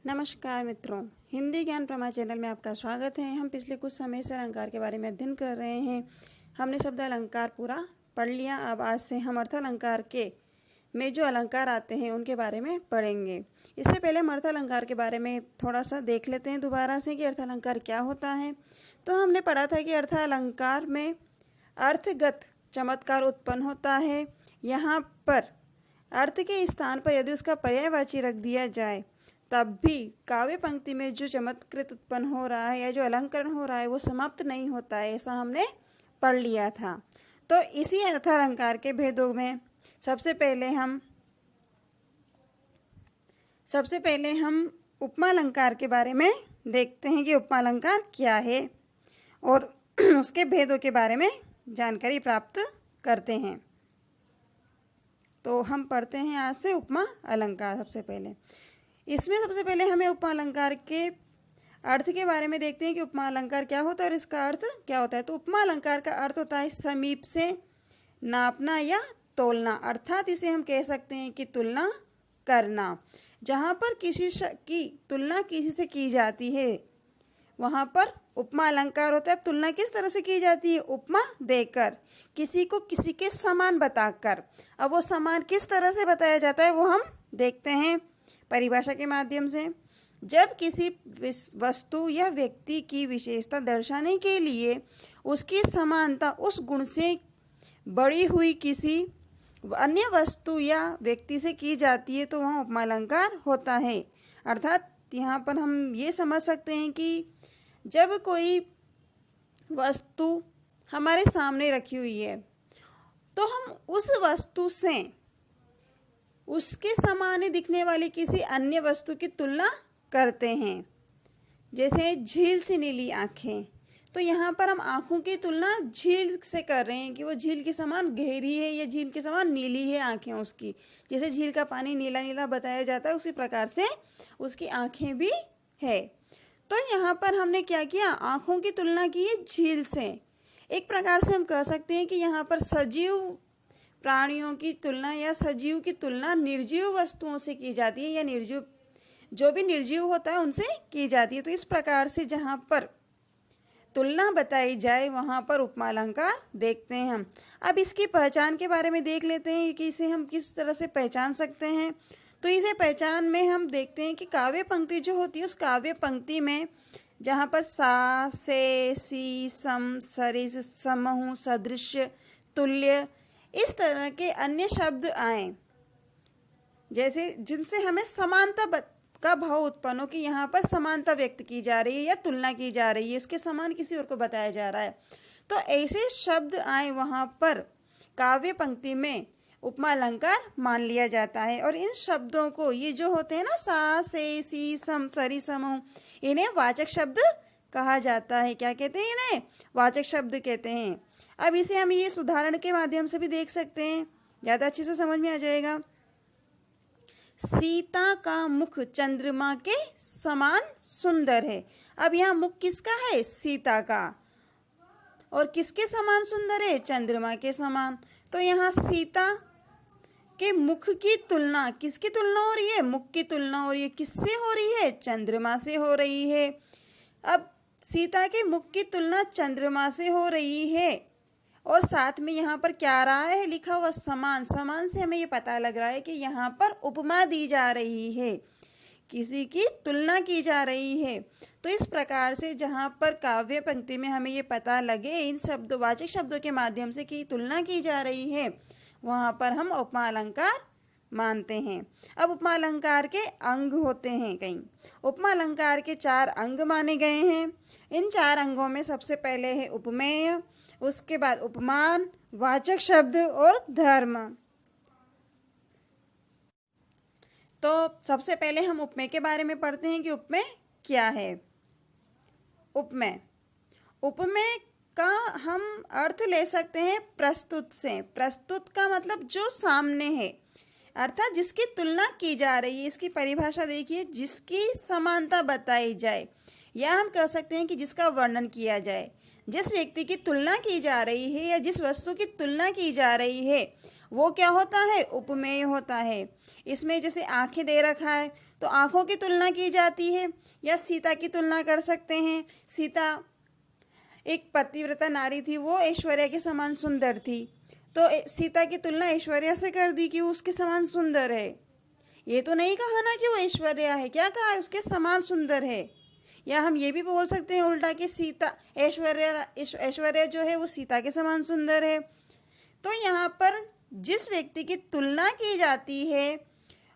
नमस्कार मित्रों, हिंदी ज्ञान प्रमा चैनल में आपका स्वागत है। हम पिछले कुछ समय से अलंकार के बारे में अध्ययन कर रहे हैं। हमने शब्द अलंकार पूरा पढ़ लिया। अब आज से हम अर्थालंकार के में जो अलंकार आते हैं उनके बारे में पढ़ेंगे। इससे पहले हम अर्थालंकार के बारे में थोड़ा सा देख लेते हैं दोबारा से कि अर्थालंकार क्या होता है। तो हमने पढ़ा था कि अर्थालंकार में अर्थगत चमत्कार उत्पन्न होता है। यहाँ पर अर्थ के स्थान पर यदि उसका पर्यायवाची रख दिया जाए तब भी काव्य पंक्ति में जो चमत्कृत उत्पन्न हो रहा है या जो अलंकरण हो रहा है वो समाप्त नहीं होता है, ऐसा हमने पढ़ लिया था। तो इसी अर्थालंकार के भेदों में सबसे पहले हम उपमा अलंकार के बारे में देखते हैं कि उपमा अलंकार क्या है और उसके भेदों के बारे में जानकारी प्राप्त करते हैं। तो हम पढ़ते हैं आज से उपमा अलंकार। सबसे पहले हमें उपमा अलंकार के अर्थ के बारे में देखते हैं कि उपमा अलंकार क्या होता है और इसका अर्थ क्या होता है। तो उपमा अलंकार का अर्थ होता है समीप से नापना या तोलना, अर्थात इसे हम कह सकते हैं कि तुलना करना। जहाँ पर किसी की तुलना किसी से की जाती है वहाँ पर उपमा अलंकार होता है। अब तुलना किस तरह से की जाती है? उपमा देकर, किसी को किसी के समान बताकर। अब वो समान किस तरह से बताया जाता है वो हम देखते हैं परिभाषा के माध्यम से। जब किसी वस्तु या व्यक्ति की विशेषता दर्शाने के लिए उसकी समानता उस गुण से बढ़ी हुई किसी अन्य वस्तु या व्यक्ति से की जाती है तो वह उपमा अलंकार होता है। अर्थात यहाँ पर हम ये समझ सकते हैं कि जब कोई वस्तु हमारे सामने रखी हुई है तो हम उस वस्तु से उसके समान दिखने वाली किसी अन्य वस्तु की तुलना करते हैं। जैसे झील से नीली आंखें, तो यहाँ पर हम आंखों की तुलना झील से कर रहे हैं कि वो झील के समान गहरी है या झील के समान नीली है आंखें उसकी। जैसे झील का पानी नीला नीला बताया जाता है उसी प्रकार से उसकी आंखें भी है। तो यहाँ पर हमने क्या किया? आंखों की तुलना की है झील से। एक प्रकार से हम कह सकते हैं कि यहाँ पर सजीव प्राणियों की तुलना या सजीव की तुलना निर्जीव वस्तुओं से की जाती है या निर्जीव जो भी निर्जीव होता है उनसे की जाती है। तो इस प्रकार से जहाँ पर तुलना बताई जाए वहाँ पर उपमा अलंकार देखते हैं हम। अब इसकी पहचान के बारे में देख लेते हैं कि इसे हम किस तरह से पहचान सकते हैं। तो इसे पहचान में हम देखते हैं कि काव्य पंक्ति जो होती है उस काव्य पंक्ति में जहाँ पर सा, से, सी, सम, सरिस, समहु, सदृश्य, तुल्य इस तरह के अन्य शब्द आए जैसे जिनसे हमें समानता का भाव उत्पन्न हो कि यहाँ पर समानता व्यक्त की जा रही है या तुलना की जा रही है, इसके समान किसी और को बताया जा रहा है। तो ऐसे शब्द आए वहाँ पर काव्य पंक्ति में उपमा अलंकार मान लिया जाता है। और इन शब्दों को ये जो होते हैं ना सा, से, सी, सम, सरी, समूह, इन्हें वाचक शब्द कहा जाता है। क्या कहते हैं? इन्हें वाचक शब्द कहते हैं। अब इसे हम ये उदाहरण के माध्यम से भी देख सकते हैं, ज़्यादा अच्छे से समझ में आ जाएगा। सीता का मुख चंद्रमा के समान सुंदर है। अब यहाँ मुख किसका है? सीता का। और किसके समान सुंदर है? चंद्रमा के समान। तो यहाँ सीता के मुख की तुलना किसकी तुलना हो रही है? मुख की तुलना हो रही है। किससे हो रही है? चंद्रमा से हो रही है। अब सीता के मुख की तुलना चंद्रमा से हो रही है और साथ में यहाँ पर क्या आ रहा है? लिखा हुआ समान। समान से हमें ये पता लग रहा है कि यहाँ पर उपमा दी जा रही है, किसी की तुलना की जा रही है। तो इस प्रकार से जहाँ पर काव्य पंक्ति में हमें ये पता लगे इन वाचक शब्दों के माध्यम से कि तुलना की जा रही है वहाँ पर हम उपमा अलंकार मानते हैं। अब उपमा अलंकार के अंग होते हैं कई। उपमा अलंकार के 4 अंग माने गए हैं। इन 4 अंगों में सबसे पहले है उपमेय, उसके बाद उपमान, वाचक शब्द और धर्म। तो सबसे पहले हम उपमेय के बारे में पढ़ते हैं कि उपमेय क्या है। उपमेय का हम अर्थ ले सकते हैं प्रस्तुत से। प्रस्तुत का मतलब जो सामने है, अर्थात जिसकी तुलना की जा रही है। इसकी परिभाषा देखिए, जिसकी समानता बताई जाए या हम कह सकते हैं कि जिसका वर्णन किया जाए। जिस व्यक्ति की तुलना की जा रही है या जिस वस्तु की तुलना की जा रही है वो क्या होता है, उपमेय होता है। इसमें जैसे आंखें दे रखा है तो आंखों की तुलना की जाती है, या सीता की तुलना कर सकते हैं। सीता एक पतिव्रता नारी थी, वो ऐश्वर्या के समान सुंदर थी, तो सीता की तुलना ऐश्वर्या से कर दी कि वो उसके समान सुंदर है। ये तो नहीं कहा ना कि वो ऐश्वर्या है, क्या कहा है, उसके समान सुंदर है। या हम ये भी बोल सकते हैं उल्टा कि सीता ऐश्वर्या जो है वो सीता के समान सुंदर है। तो यहाँ पर जिस व्यक्ति की तुलना की जाती है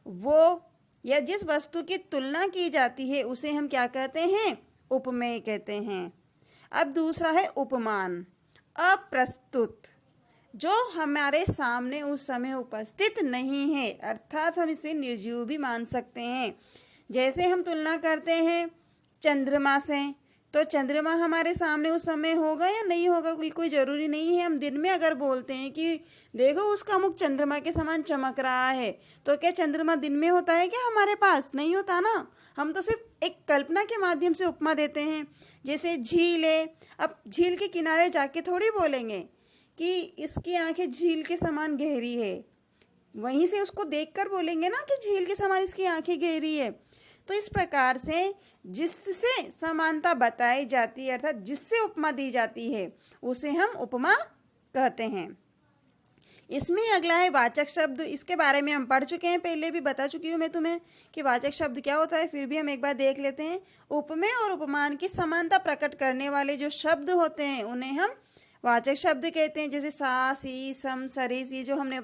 वो, या जिस वस्तु की तुलना की जाती है उसे हम क्या कहते हैं, उपमेय कहते हैं। अब दूसरा है उपमान, अप्रस्तुत, जो हमारे सामने उस समय उपस्थित नहीं है, अर्थात हम इसे निर्जीव भी मान सकते हैं। जैसे हम तुलना करते हैं चंद्रमा से, तो चंद्रमा हमारे सामने उस समय होगा या नहीं होगा, कोई ज़रूरी नहीं है। हम दिन में अगर बोलते हैं कि देखो उसका मुख चंद्रमा के समान चमक रहा है, तो क्या चंद्रमा दिन में होता है क्या हमारे पास, नहीं होता ना। हम तो सिर्फ एक कल्पना के माध्यम से उपमा देते हैं। जैसे झील है, अब झील के किनारे जाके थोड़ी बोलेंगे कि इसकी आंखें झील के समान गहरी है, वहीं से उसको देखकर बोलेंगे ना कि झील के समान इसकी आंखें गहरी है। तो इस प्रकार से जिससे समानता बताई जाती है, अर्थात जिससे उपमा दी जाती है, उसे हम उपमा कहते हैं। इसमें अगला है वाचक शब्द। इसके बारे में हम पढ़ चुके हैं, पहले भी बता चुकी हूँ मैं तुम्हें कि वाचक शब्द क्या होता है, फिर भी हम एक बार देख लेते हैं। उपमेय और उपमान की समानता प्रकट करने वाले जो शब्द होते हैं उन्हें हम वाचक शब्द कहते हैं। जैसे सा, सी, सम, सरिस, ये जो हमने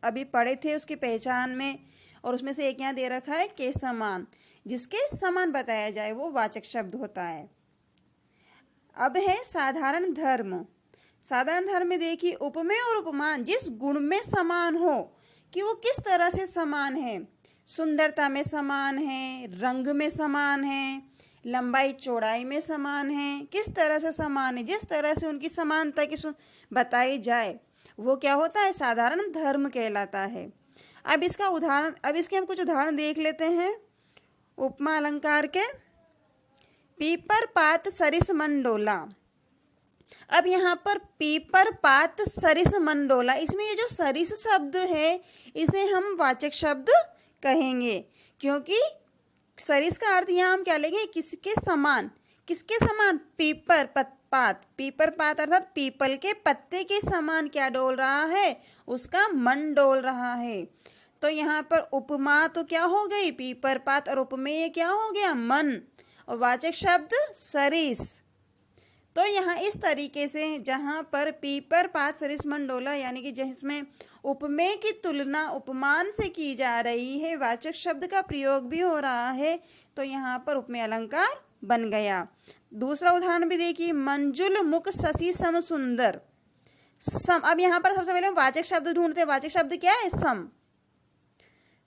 अभी पढ़े थे उसकी पहचान में, और उसमें से एक यहाँ दे रखा है के समान, जिसके समान बताया जाए वो वाचक शब्द होता है। अब है साधारण धर्म। साधारण धर्म में देखिए, उपमेय और उपमान जिस गुण में समान हो, कि वो किस तरह से समान है, सुंदरता में समान है, रंग में समान है, लंबाई चौड़ाई में समान है, किस तरह से समान है, जिस तरह से उनकी समानता की बताई जाए वो क्या होता है, साधारण धर्म कहलाता है। अब इसके हम कुछ उदाहरण देख लेते हैं उपमा अलंकार के। पीपर पात सरिस मंडोला। अब यहाँ पर पीपर पात सरिस मंडोला, इसमें ये जो सरिस शब्द है इसे हम वाचक शब्द कहेंगे, क्योंकि सरिस का अर्थ यहाँ हम क्या लेंगे, किसके समान, किसके समान, पीपर पात, पीपर पात अर्थात पीपल के पत्ते के समान क्या डोल रहा है, उसका मन डोल रहा है। तो यहाँ पर उपमा तो क्या हो गई, पीपर पात, और उपमेय क्या हो गया, मन, और वाचक शब्द सरिस। तो यहाँ इस तरीके से जहाँ पर पीपर पात सरिस मंडोला, यानी कि जिसमें उपमेय की तुलना उपमान से की जा रही है, वाचक शब्द का प्रयोग भी हो रहा है, तो यहाँ पर उपमेय अलंकार बन गया। दूसरा उदाहरण भी देखिए, मंजुल मुख शशि सम सुंदर। सम, अब यहाँ पर सबसे पहले हम वाचक शब्द ढूंढते हैं। वाचक शब्द क्या है, सम,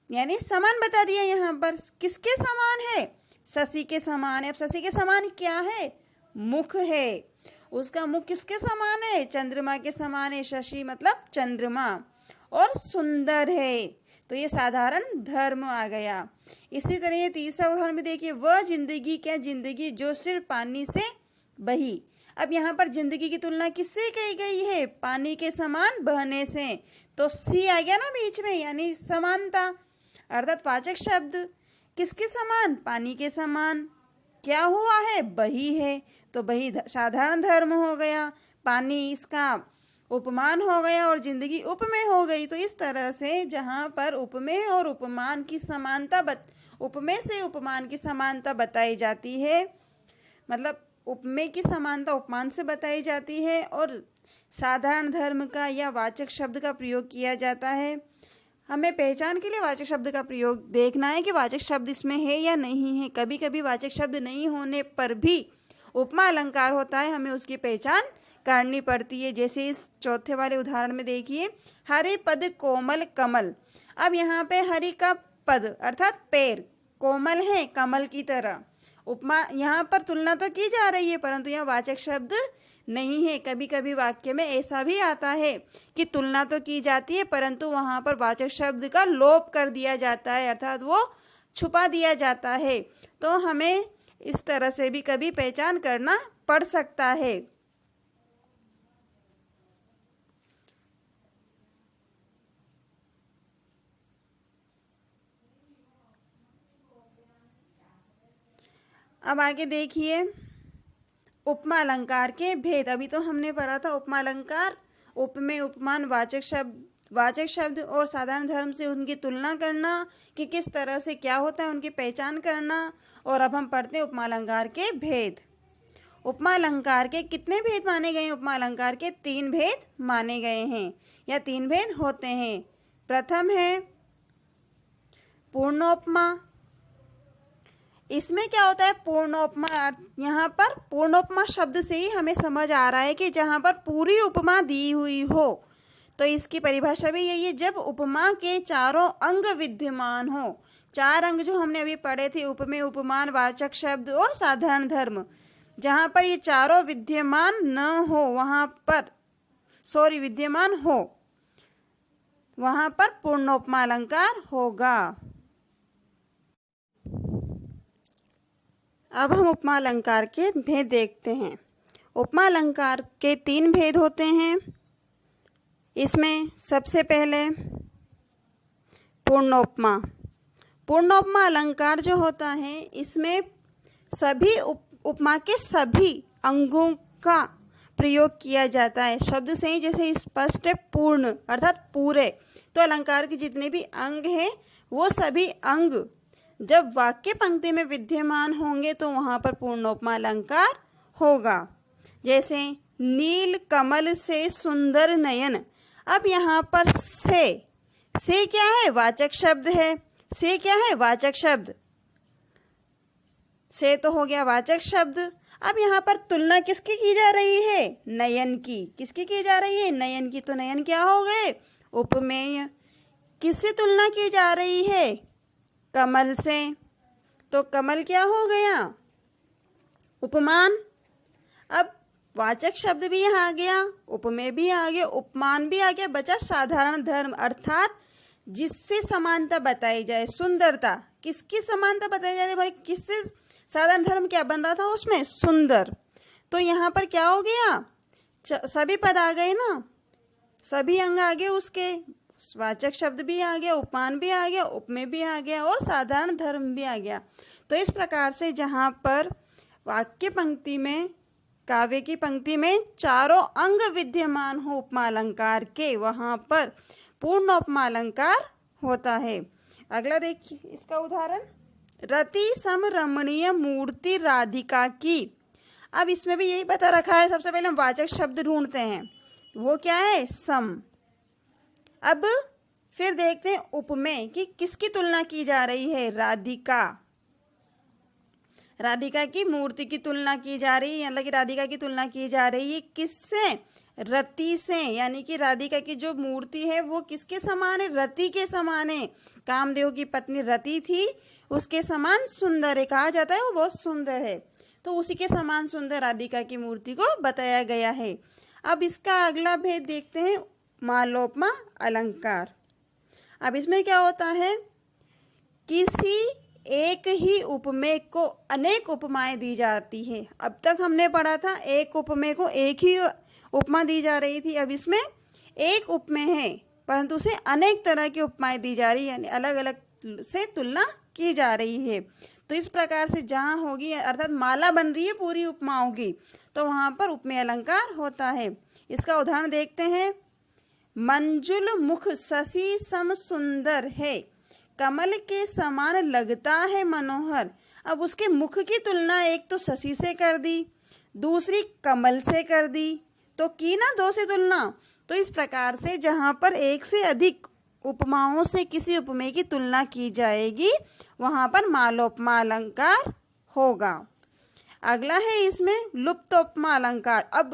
यानी समान बता दिया। यहाँ पर किसके समान है, शशि के समान है। अब शशि के समान क्या है, मुख है, उसका मुख किसके समान है, चंद्रमा के समान है। शशि मतलब चंद्रमा, और सुंदर है, तो ये साधारण धर्म आ गया। इसी तरह ये तीसरा उदाहरण में देखिए, वह जिंदगी क्या जिंदगी जो सिर्फ पानी से बही। अब यहाँ पर जिंदगी की तुलना किससे की गई है, पानी के समान बहने से, तो सी आ गया ना बीच में, यानी समानता, अर्थात वाचक शब्द किसके समान, पानी के समान, क्या हुआ है, बही है, तो बही साधारण धर्म हो गया, पानी इसका उपमान हो गया, और जिंदगी उपमेय हो गई। तो इस तरह से जहाँ पर उपमेय और उपमान की समानता उपमेय से उपमान की समानता बताई जाती है, मतलब उपमेय की समानता उपमान से बताई जाती है, और साधारण धर्म का या वाचक शब्द का प्रयोग किया जाता है। हमें पहचान के लिए वाचक शब्द का प्रयोग देखना है कि वाचक शब्द इसमें है या नहीं है। कभी कभी वाचक शब्द नहीं होने पर भी उपमा अलंकार होता है, हमें उसकी पहचान करनी पड़ती है। जैसे इस चौथे वाले उदाहरण में देखिए, हरि पद कोमल कमल। अब यहाँ पे हरि का पद अर्थात पैर कोमल है, कमल की तरह। उपमा यहाँ पर तुलना तो की जा रही है, परंतु यहाँ वाचक शब्द नहीं है। कभी कभी वाक्य में ऐसा भी आता है कि तुलना तो की जाती है, परंतु वहाँ पर वाचक शब्द का लोप कर दिया जाता है, अर्थात वो छुपा दिया जाता है। तो हमें इस तरह से भी कभी पहचान करना पड़ सकता है। अब आगे देखिए उपमा अलंकार के भेद। अभी तो हमने पढ़ा था उपमा अलंकार, उपमेय, उपमान, वाचक शब्द और साधारण धर्म से उनकी तुलना करना कि किस तरह से क्या होता है, उनकी पहचान करना। और अब हम पढ़ते हैं उपमा अलंकार के भेद। उपमा अलंकार के कितने भेद माने गए हैं? उपमा अलंकार के 3 भेद माने गए हैं, या 3 भेद होते हैं। प्रथम है पूर्णोपमा। इसमें क्या होता है पूर्णोपमा? यहाँ पर पूर्णोपमा शब्द से ही हमें समझ आ रहा है कि जहाँ पर पूरी उपमा दी हुई हो। तो इसकी परिभाषा भी यही है, जब उपमा के चारों अंग विद्यमान हो। 4 अंग जो हमने अभी पढ़े थे, उपमेय, उपमान, वाचक शब्द और साधारण धर्म, जहाँ पर ये चारों विद्यमान न हो वहाँ पर विद्यमान हो वहाँ पर पूर्णोपमा अलंकार होगा। अब हम उपमा अलंकार के भेद देखते हैं। उपमा अलंकार के 3 भेद होते हैं। इसमें सबसे पहले पूर्णोपमा। पूर्णोपमा अलंकार जो होता है, इसमें सभी उपमा के सभी अंगों का प्रयोग किया जाता है। शब्द से ही जैसे स्पष्ट है पूर्ण अर्थात पूरे, तो अलंकार के जितने भी अंग हैं वो सभी अंग जब वाक्य पंक्ति में विद्यमान होंगे तो वहाँ पर पूर्णोपमा अलंकार होगा। जैसे नील कमल से सुंदर नयन। अब यहाँ पर से क्या है? वाचक शब्द है। से क्या है? वाचक शब्द। से तो हो गया वाचक शब्द। अब यहाँ पर तुलना किसकी की जा रही है? नयन की। किसकी की जा रही है? नयन की। तो नयन क्या हो गए? उपमेय। किससे तुलना की जा रही है? कमल से। तो कमल क्या हो गया? उपमान। अब वाचक शब्द भी यहाँ आ गया, उपमेय भी आ गया, उपमान भी आ गया, बचा साधारण धर्म अर्थात जिससे समानता बताई जाए, सुंदरता। किसकी समानता बताई जा रही है भाई? किससे? साधारण धर्म क्या बन रहा था उसमें? सुंदर। तो यहाँ पर क्या हो गया? सभी पद आ गए ना, सभी अंग आ गए उसके। वाचक शब्द भी आ गया, उपमान भी आ गया, उपमेय भी आ गया और साधारण धर्म भी आ गया। तो इस प्रकार से जहाँ पर वाक्य पंक्ति में, काव्य की पंक्ति में चारों अंग विद्यमान हो उपमा अलंकार के, वहाँ पर पूर्णोपमा अलंकार होता है। अगला देखिए इसका उदाहरण, रति सम रमणीय मूर्ति राधिका की। अब इसमें भी यही बता रखा है। सबसे पहले हम वाचक शब्द ढूंढते हैं, वो क्या है? सम। अब फिर देखते हैं उपमेय कि किसकी तुलना की जा रही है? राधिका। राधिका की मूर्ति की तुलना की जा रही है, मतलब कि राधिका की तुलना की जा रही है किससे? रति से। यानी कि राधिका की जो मूर्ति है वो किसके समान है? रति के समान है। कामदेव की पत्नी रति थी, उसके समान सुंदर है, कहा जाता है वो बहुत सुंदर है। तो उसी के समान सुंदर राधिका की मूर्ति को बताया गया है। अब इसका अगला भेद देखते हैं, मालोपमा अलंकार। अब इसमें क्या होता है? किसी एक ही उपमेय को अनेक उपमाएं दी जाती है। अब तक हमने पढ़ा था एक उपमेय को एक ही उपमा दी जा रही थी। अब इसमें एक उपमेय है परंतु उसे अनेक तरह की उपमाएं दी जा रही है, यानी अलग अलग से तुलना की जा रही है। तो इस प्रकार से जहाँ होगी अर्थात माला बन रही है पूरी उपमाओं की, तो वहाँ पर उपमेय अलंकार होता है। इसका उदाहरण देखते हैं, मंजुल मुख शशि सम सुंदर है, कमल के समान लगता है मनोहर। अब उसके मुख की तुलना एक तो शशि से कर दी, दूसरी कमल से कर दी, तो की ना 2 से तुलना। तो इस प्रकार से जहाँ पर एक से अधिक उपमाओं से किसी उपमेय की तुलना की जाएगी वहाँ पर मालोपमा अलंकार होगा। अगला है इसमें लुप्तोपमा अलंकार। अब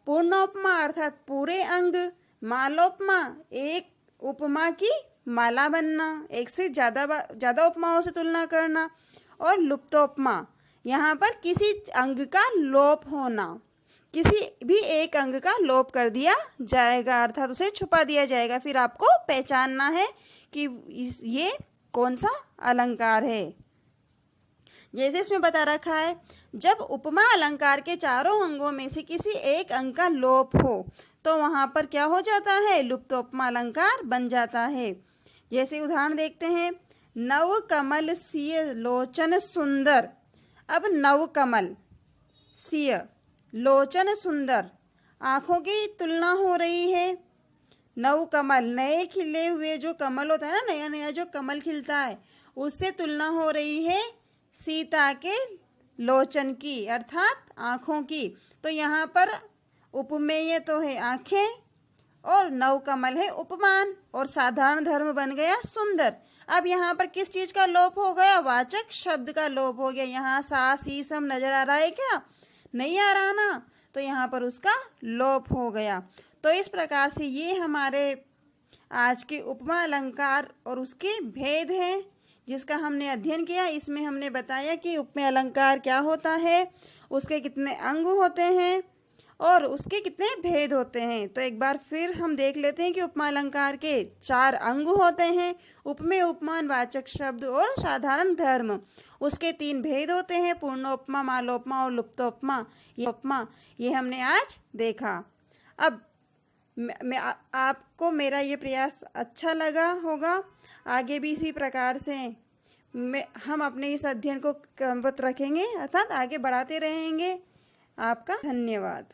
पूर्णोपमा अर्थात पूरे अंग, मालोपमा एक उपमा की माला बनना, एक से ज़्यादा उपमाओं से तुलना करना, और लुप्तोपमा यहाँ पर किसी अंग का लोप होना, किसी भी एक अंग का लोप कर दिया जाएगा अर्थात उसे छुपा दिया जाएगा। फिर आपको पहचानना है कि ये कौन सा अलंकार है। जैसे इसमें बता रखा है, जब उपमा अलंकार के चारों अंगों में से किसी एक अंग का लोप हो तो वहाँ पर क्या हो जाता है? लुप्तोपमा अलंकार बन जाता है। जैसे उदाहरण देखते हैं, नव कमल सिय लोचन सुंदर। अब नवकमल, सिय, लोचन सुंदर, आँखों की तुलना हो रही है। नवकमल, नए खिले हुए जो कमल होता है ना, नया नया जो कमल खिलता है, उससे तुलना हो रही है सीता के लोचन की, अर्थात आँखों की। तो यहाँ पर उपमेय तो है आँखें और नवकमल है उपमान, और साधारण धर्म बन गया सुंदर। अब यहाँ पर किस चीज का लोप हो गया? वाचक शब्द का लोप हो गया। यहाँ सा सी सम नजर आ रहा है क्या? नहीं आ रहा ना, तो यहाँ पर उसका लोप हो गया। तो इस प्रकार से ये हमारे आज के उपमा अलंकार और उसके भेद हैं जिसका हमने अध्ययन किया। इसमें हमने बताया कि उपमा अलंकार क्या होता है, उसके कितने अंग होते हैं और उसके कितने भेद होते हैं। तो एक बार फिर हम देख लेते हैं कि उपमा अलंकार के 4 अंग होते हैं, उपमेय, उपमान, वाचक शब्द और साधारण धर्म। उसके 3 भेद होते हैं, पूर्णोपमा, मालोपमा और लुप्तोपमा। ये हमने आज देखा। अब आपको मेरा ये प्रयास अच्छा लगा होगा। आगे भी इसी प्रकार से हम अपने इस अध्ययन को क्रमबद्ध रखेंगे, अर्थात आगे बढ़ाते रहेंगे। आपका धन्यवाद।